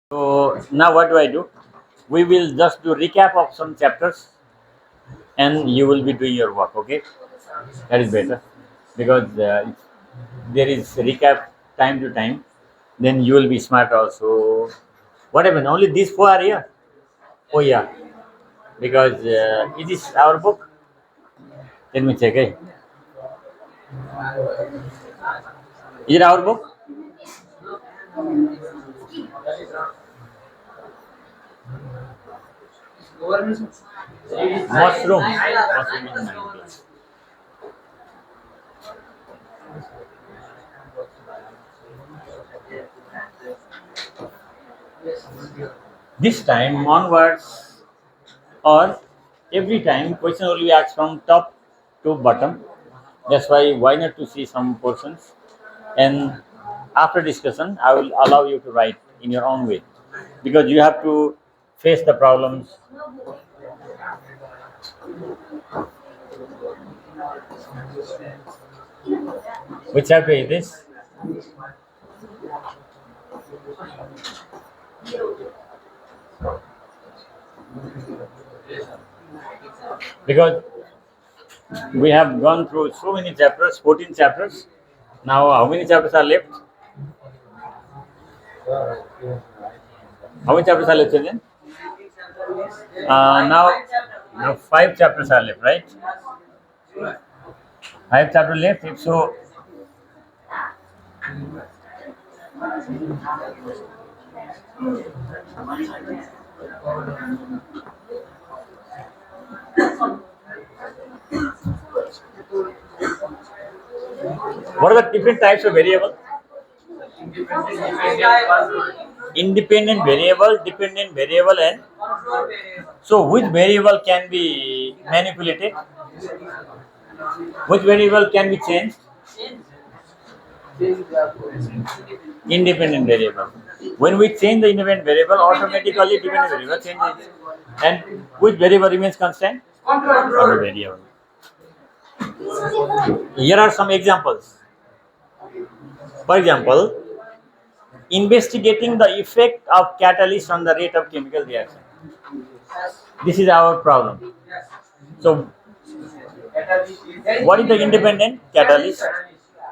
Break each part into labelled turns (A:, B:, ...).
A: So now what do? We will just do recap of some chapters and you will be doing your work, okay? That is better because there is recap time to time, then you will be smart also. What happened? Only these four are here? Oh, yeah, because it is our book. Let me check. Is it our book? Mushroom. Mushroom in 9 class. This time onwards, or every time question will be asked from top to bottom. That's why not to see some portions, and after discussion I will allow you to write in your own way because you have to face the problems. Which chapter is this? Because we have gone through so many chapters, 14 chapters. Now how many chapters are left? How many chapters are left, children? Now five chapters are left, right? Five chapters left. If so, what are the different types of variable? Independent variable, dependent variable, and so which variable can be manipulated? Which variable can be changed? Independent variable. When we change the independent variable, automatically dependent variable changes. And which variable remains constant? Control variable. Here are some examples. For example, investigating the effect of catalyst on the rate of chemical reaction. This is our problem. So, what is the independent? Catalyst.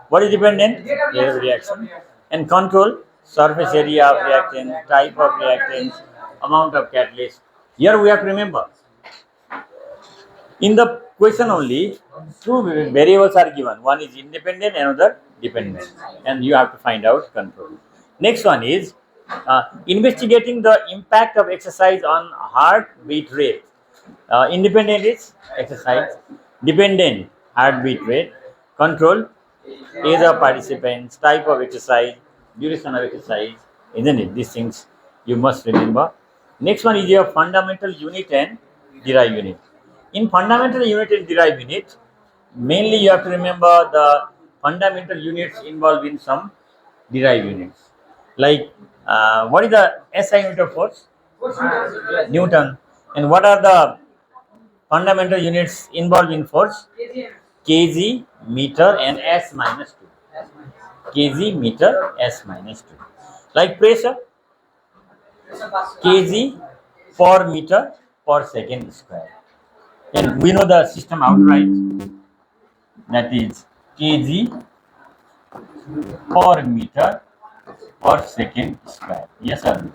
A: What is dependent? Rate of reaction. And control, surface area of reactant, type of reactant, amount of catalyst. Here we have to remember. In the question only, two variables are given. One is independent, another dependent. And you have to find out control. Next one is investigating the impact of exercise on heartbeat rate. Independent is exercise, dependent heartbeat rate, control age of participants, type of exercise, duration of exercise, isn't it? These things you must remember. Next one is your fundamental unit and derived unit. In fundamental unit and derived unit, mainly you have to remember the fundamental units involved in some derived units. Like what is the SI unit of force? Newton. And what are the fundamental units involved in force? kg, meter, and s minus 2. Kg, meter, s minus 2. Like pressure, kg per meter per second square. And we know the system outright, that is kg per meter per second square. Yes or no?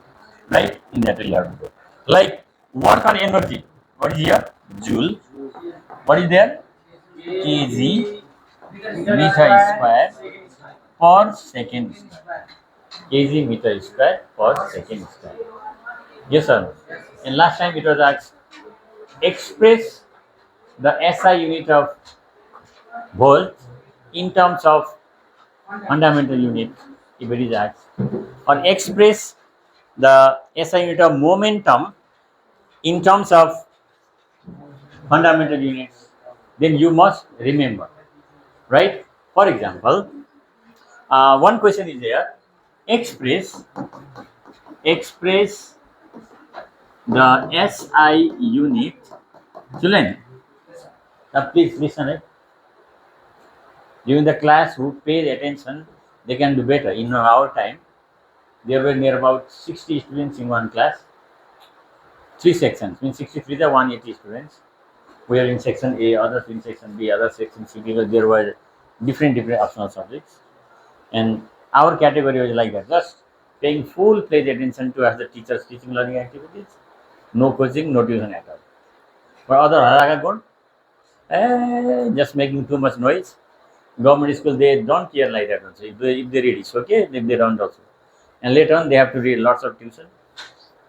A: Right? In that we have to go. Like work on energy. What is here? Joule. What is there? kg meter square per second square. Kg meter square per second square. Yes or no? And last time it was asked, express the SI unit of volt in terms of fundamental unit, if it is asked, or express the SI unit of momentum in terms of fundamental units, then you must remember, right? For example, one question is there: express the SI unit. Children, please listen. During the class, who pays attention, they can do better. In our time, There were near about 60 students in one class. 3 sections, means 63 are 180 students. We are in section A, others in section B, others section C, because there were different optional subjects. And our category was like that, just paying full pledged attention to as the teachers teaching learning activities, no coaching, no tuition at all. But other Haraga good, just making too much noise. Government school, they don't care like that also. If they read, it's okay. If they don't also. And later on, they have to read lots of tuition,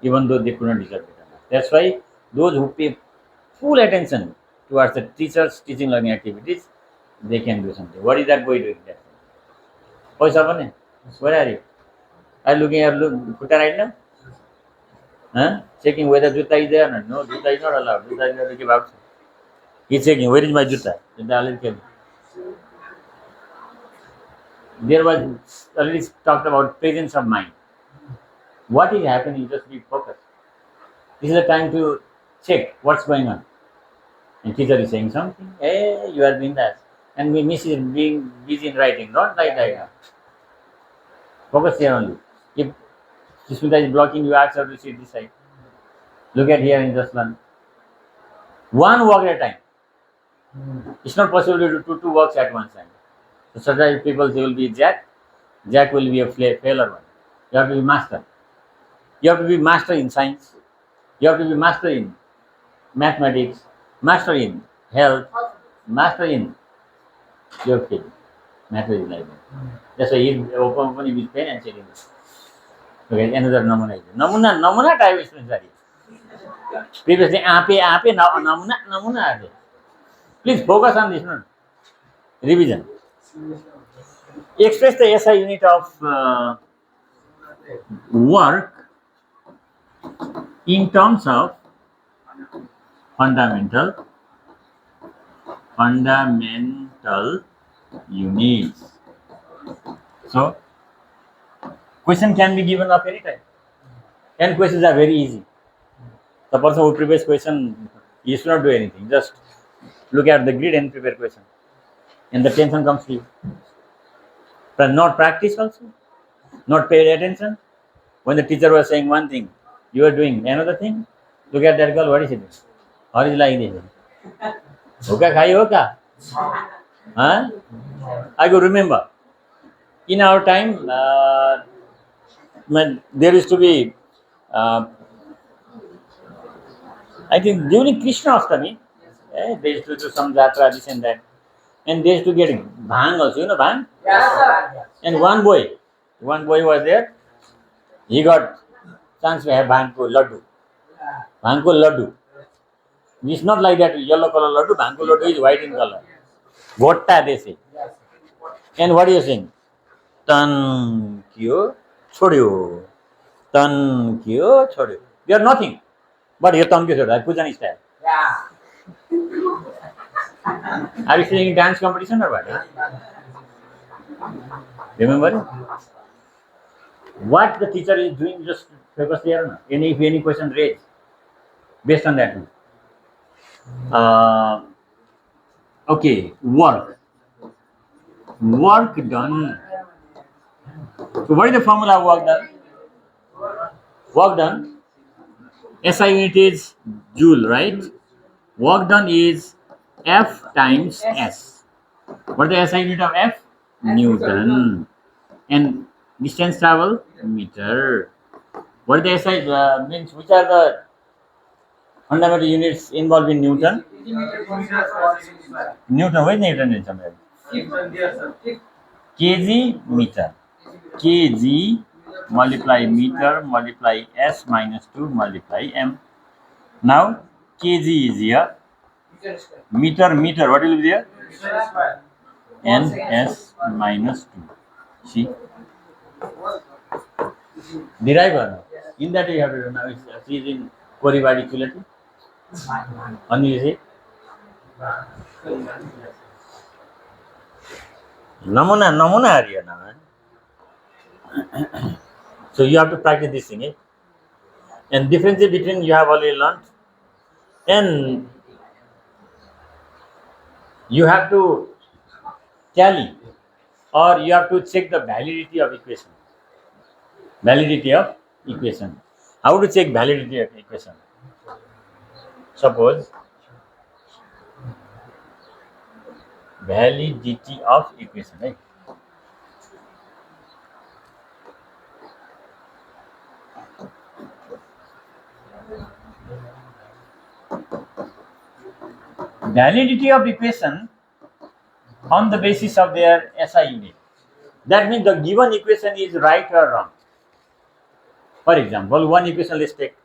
A: even though they couldn't deserve it. That's why those who pay full attention towards the teachers teaching learning activities, they can do something. What is that boy doing? That boy, where are you? Are you looking at Kuta right now? Huh? Checking whether Juta is there or not. No, Juta is not allowed. Juta is not to give outside. He's checking, where is my Juta? There was already talked about presence of mind. What is happening? Just be focused. This is the time to check what's going on. And teacher is saying something. Hey, you are doing that. And we miss it being busy in writing. Don't write diagram. Focus here only. If Sushmita is blocking, you ask her to sit this side. Look at here and just learn. One work at a time. It's not possible to do two works at one time. So sometimes people, they will be Jack. Jack will be a failure one. You have to be master. You have to be master in science. You have to be master in mathematics, master in health, master in your field. Master is like that. That's why he open his pen and checking this. Okay, another namuna is namuna type is sorry. Previously, ape, namuna are there. Please focus on this one. Revision. Express the SI unit of work in terms of fundamental units. So, question can be given of any type. And questions are very easy. The person who prepares question, he should not do anything. Just look at the grid and prepare question. And the tension comes to you. But not practice also. Not pay attention. When the teacher was saying one thing, you are doing another thing. Look at that girl, what is she doing? Or is like this? Hoka khai hoka? Huh? I could remember. In our time, when there used to be, I think during Krishna Ashtami, they used to do some jatra, this and that. And they used to get bhang also, you know bhang? Yes, sir. And one boy was there. He got chance to have bhang ko laddu. Bhang ko laddu. It's not like that yellow color laddu. Bhang ko laddu is white in color. Gotta they say. And what are you saying? Tan kyo chhodyo. Tan kyo chhodyo. They are nothing. But here tan kyo chhodyo. Pujan style. Yeah. Are you singing dance competition or what? Remember? What the teacher is doing, just focus there. No? If any question raised, based on that. Okay, work done. So what is the formula of work done? Work done. SI unit is joule, right? Work done is F times S. What is the SI unit of F? Newton. And distance travel? Meter. What is the SI means? Which are the fundamental units involved in Newton? Newton, where is Newton in somewhere? kg meter. Kg multiply meter multiply S minus 2 multiply M. Now kg is here. Meter, what will be there? N S minus 2. See? Derive or no? In that you have to do now. It's in Koribadi Chulati. Only you see? Namuna area now. So you have to practice this thing. And difference between you have already learned. And you have to tally or you have to check the validity of equation. Validity of equation. How to check validity of equation? Suppose validity of equation, right? Validity of equation on the basis of their SI unit. That means the given equation is right or wrong. For example, one equation let's take,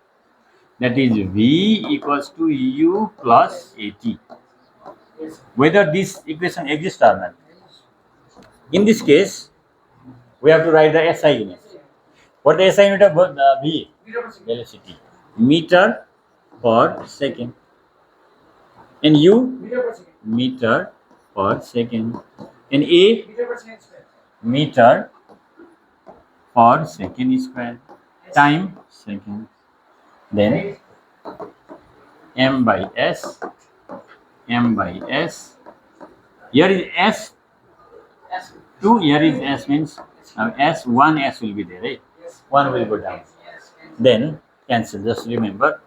A: that is V equals to U plus AT. Whether this equation exists or not. In this case, we have to write the SI unit. What the SI unit of V? Velocity. Meter per second. And U? Meter per second. And A? Meter per second square. Time second. Then M by S. M by S. Here is S. 2, here is S, means S, 1 S will be there, right? 1 will go down. Then cancel, just remember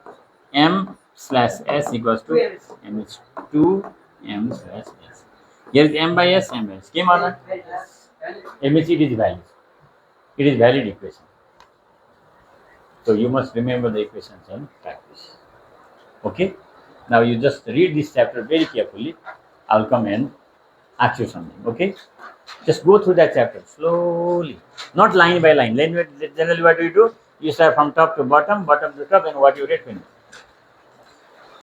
A: M slash S equals to M is 2 M slash S. Here is M by S, M by S. Came or not? M is, it is valid. It is valid equation. So you must remember the equations and practice. Okay? Now you just read this chapter very carefully. I'll come and ask you something. Okay? Just go through that chapter slowly, not line by line. Generally, what do? You start from top to bottom, bottom to top, and what you read finish.